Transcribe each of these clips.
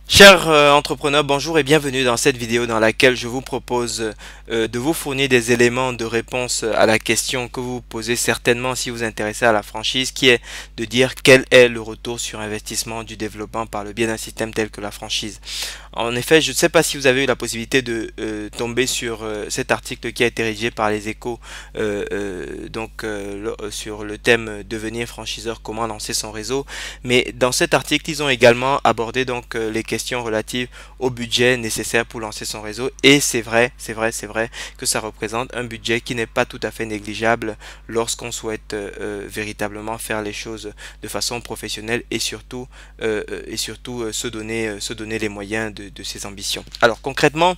Chers entrepreneurs, bonjour et bienvenue dans cette vidéo dans laquelle je vous propose de vous fournir des éléments de réponse à la question que vous vous posez certainement si vous vous intéressez à la franchise, qui est de dire quel est le retour sur investissement du développement par le biais d'un système tel que la franchise. En effet, je ne sais pas si vous avez eu la possibilité de tomber sur cet article qui a été rédigé par les Échos sur le thème devenir franchiseur, comment lancer son réseau. Mais dans cet article, ils ont également abordé les questions relatives au budget nécessaire pour lancer son réseau. Et c'est vrai que ça représente un budget qui n'est pas tout à fait négligeable lorsqu'on souhaite véritablement faire les choses de façon professionnelle et surtout se donner les moyens de ses ambitions. Alors concrètement,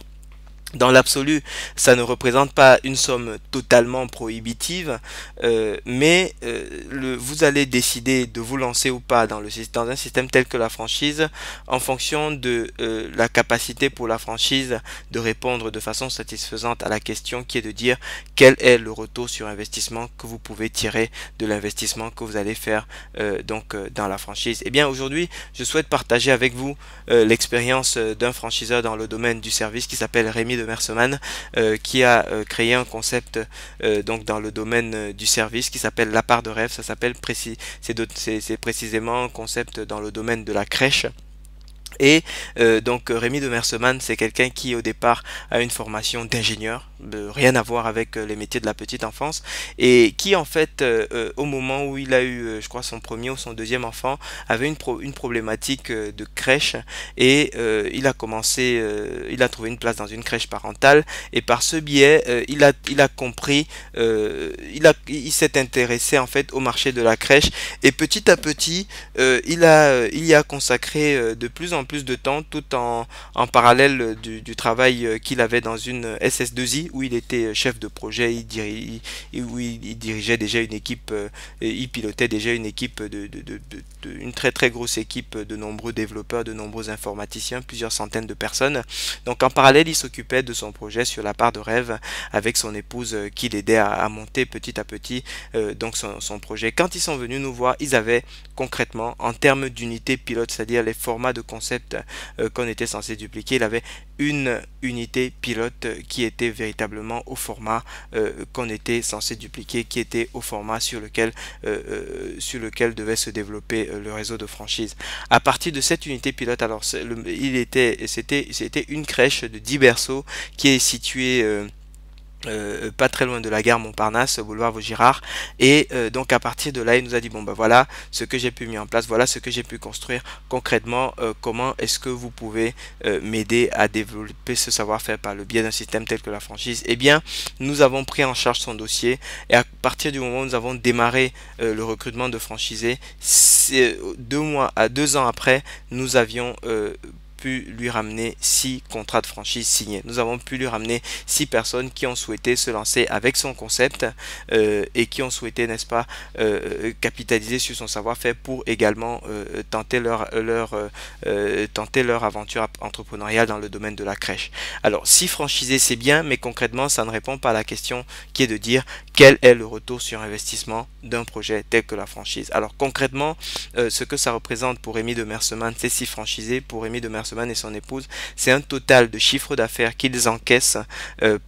dans l'absolu, ça ne représente pas une somme totalement prohibitive, vous allez décider de vous lancer ou pas dans un système tel que la franchise en fonction de la capacité pour la franchise de répondre de façon satisfaisante à la question qui est de dire quel est le retour sur investissement que vous pouvez tirer de l'investissement que vous allez faire dans la franchise. Eh bien aujourd'hui, je souhaite partager avec vous l'expérience d'un franchiseur dans le domaine du service qui s'appelle Rémi de Merseman, qui a créé un concept dans le domaine du service qui s'appelle la part de rêve. Ça s'appelle c'est précisément un concept dans le domaine de la crèche. Et Rémi de Merseman, c'est quelqu'un qui au départ a une formation d'ingénieur, rien à voir avec les métiers de la petite enfance, et qui en fait au moment où il a eu, je crois, son premier ou son deuxième enfant, avait une problématique de crèche, et il a trouvé une place dans une crèche parentale, et par ce biais, il a compris, il s'est intéressé en fait au marché de la crèche, et petit à petit, il y a consacré de plus en plus de temps, tout en parallèle du travail qu'il avait dans une SS2I où il était chef de projet, où il dirigeait déjà une équipe, il pilotait déjà une équipe une très très grosse équipe de nombreux développeurs, de nombreux informaticiens, plusieurs centaines de personnes. Donc en parallèle, il s'occupait de son projet sur la part de rêve avec son épouse qui l'aidait à monter petit à petit son projet. Quand ils sont venus nous voir, ils avaient concrètement, en termes d'unités pilote, c'est-à-dire les formats de concept qu'on était censé dupliquer, il avait une unité pilote qui était véritablement au format qu'on était censé dupliquer, qui était au format sur lequel devait se développer le réseau de franchise. À partir de cette unité pilote, alors c'était une crèche de 10 berceaux qui est située pas très loin de la gare Montparnasse, boulevard Vaugirard. Et donc à partir de là, il nous a dit bon ben voilà ce que j'ai pu mettre en place, voilà ce que j'ai pu construire concrètement. Comment est-ce que vous pouvez m'aider à développer ce savoir-faire par le biais d'un système tel que la franchise? Eh bien, nous avons pris en charge son dossier, et à partir du moment où nous avons démarré le recrutement de franchisés, 2 ans après, nous avions pu lui ramener 6 contrats de franchise signés. Nous avons pu lui ramener 6 personnes qui ont souhaité se lancer avec son concept et qui ont souhaité, n'est-ce pas, capitaliser sur son savoir-faire pour également tenter leur aventure entrepreneuriale dans le domaine de la crèche. Alors, si franchisé, c'est bien, mais concrètement, ça ne répond pas à la question qui est de dire quel est le retour sur investissement d'un projet tel que la franchise. Alors, concrètement, ce que ça représente pour Rémi de Merseman, c'est 6 franchisés. Pour Rémi de Merseman et son épouse, c'est un total de chiffre d'affaires qu'ils encaissent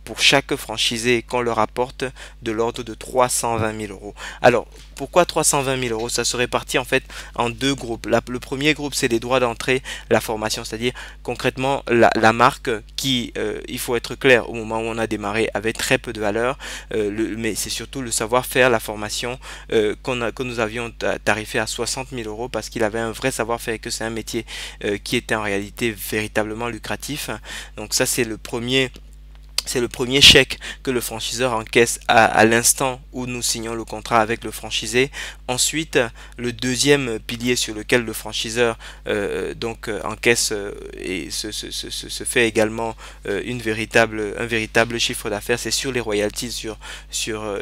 pour chaque franchisé qu'on leur apporte de l'ordre de 320 000 euros. Alors, pourquoi 320 000 euros? Ça se répartit en fait en 2 groupes. Le premier groupe, c'est les droits d'entrée, la formation, c'est-à-dire concrètement la marque qui, il faut être clair, au moment où on a démarré, avait très peu de valeur, mais c'est surtout le savoir-faire, la formation que nous avions tarifé à 60 000 euros parce qu'il avait un vrai savoir-faire et que c'est un métier qui était en réalité véritablement lucratif. Donc ça, c'est le premier chèque que le franchiseur encaisse à l'instant où nous signons le contrat avec le franchisé. Ensuite, le deuxième pilier sur lequel le franchiseur encaisse et se fait également un véritable chiffre d'affaires, c'est sur les royalties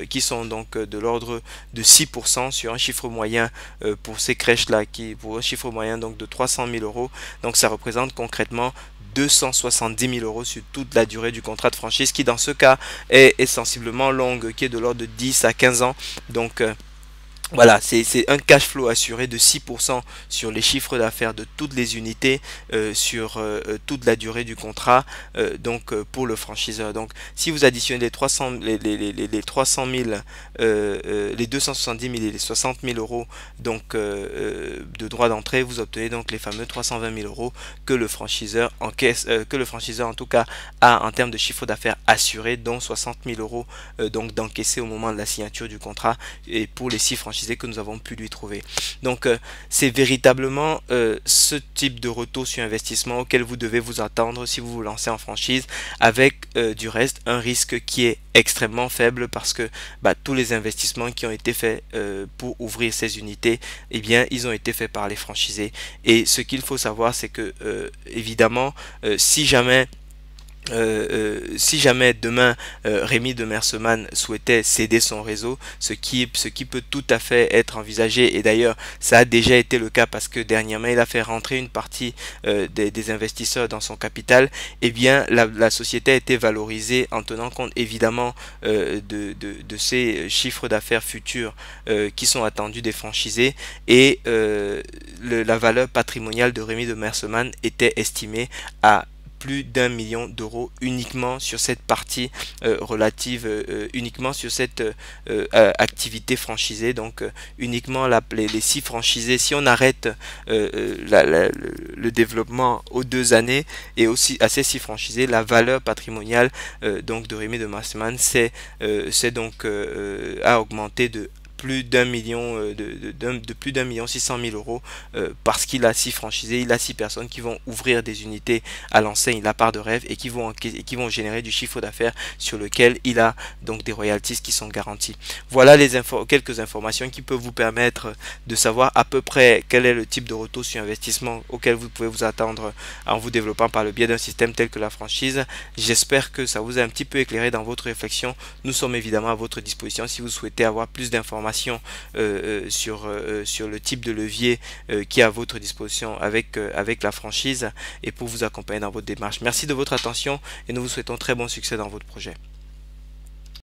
qui sont donc de l'ordre de 6% sur un chiffre moyen pour ces crèches-là, pour un chiffre moyen donc de 300 000 euros. Donc ça représente concrètement 270 000 euros sur toute la durée du contrat de franchise, qui dans ce cas est sensiblement longue, qui est de l'ordre de 10 à 15 ans. Donc Voilà, c'est un cash flow assuré de 6% sur les chiffres d'affaires de toutes les unités sur toute la durée du contrat pour le franchiseur. Donc si vous additionnez les 300, les 300 000, les 270 000 et les 60 000 euros de droits d'entrée, vous obtenez donc les fameux 320 000 euros que le franchiseur encaisse, que le franchiseur en tout cas a en termes de chiffre d'affaires assuré, dont 60 000 euros d'encaisser au moment de la signature du contrat et pour les 6 franchisés que nous avons pu lui trouver. Donc c'est véritablement ce type de retour sur investissement auquel vous devez vous attendre si vous vous lancez en franchise, avec du reste un risque qui est extrêmement faible parce que tous les investissements qui ont été faits pour ouvrir ces unités, eh bien ils ont été faits par les franchisés. Et ce qu'il faut savoir, c'est que évidemment si jamais demain Rémi de Merseman souhaitait céder son réseau, ce qui peut tout à fait être envisagé, et d'ailleurs ça a déjà été le cas parce que dernièrement il a fait rentrer une partie des investisseurs dans son capital, eh bien la société a été valorisée en tenant compte évidemment de ces chiffres d'affaires futurs qui sont attendus des franchisés, et la valeur patrimoniale de Rémi de Merseman était estimée à plus d'1 million d'euros uniquement sur cette partie relative, uniquement sur cette activité franchisée. Donc uniquement les 6 franchisés, si on arrête le développement aux 2 années et aussi à ces 6 franchisés, la valeur patrimoniale de Rémi de Merseman a augmenté de plus d'1 million de plus d'1 million 600 000 euros parce qu'il a 6 franchisés, il a 6 personnes qui vont ouvrir des unités à l'enseigne La Part de Rêve et qui vont générer du chiffre d'affaires sur lequel il a donc des royalties qui sont garanties. Voilà quelques informations qui peuvent vous permettre de savoir à peu près quel est le type de retour sur investissement auquel vous pouvez vous attendre en vous développant par le biais d'un système tel que la franchise. J'espère que ça vous a un petit peu éclairé dans votre réflexion. Nous sommes évidemment à votre disposition si vous souhaitez avoir plus d'informations sur le type de levier qui est à votre disposition avec la franchise et pour vous accompagner dans votre démarche. Merci de votre attention et nous vous souhaitons très bon succès dans votre projet.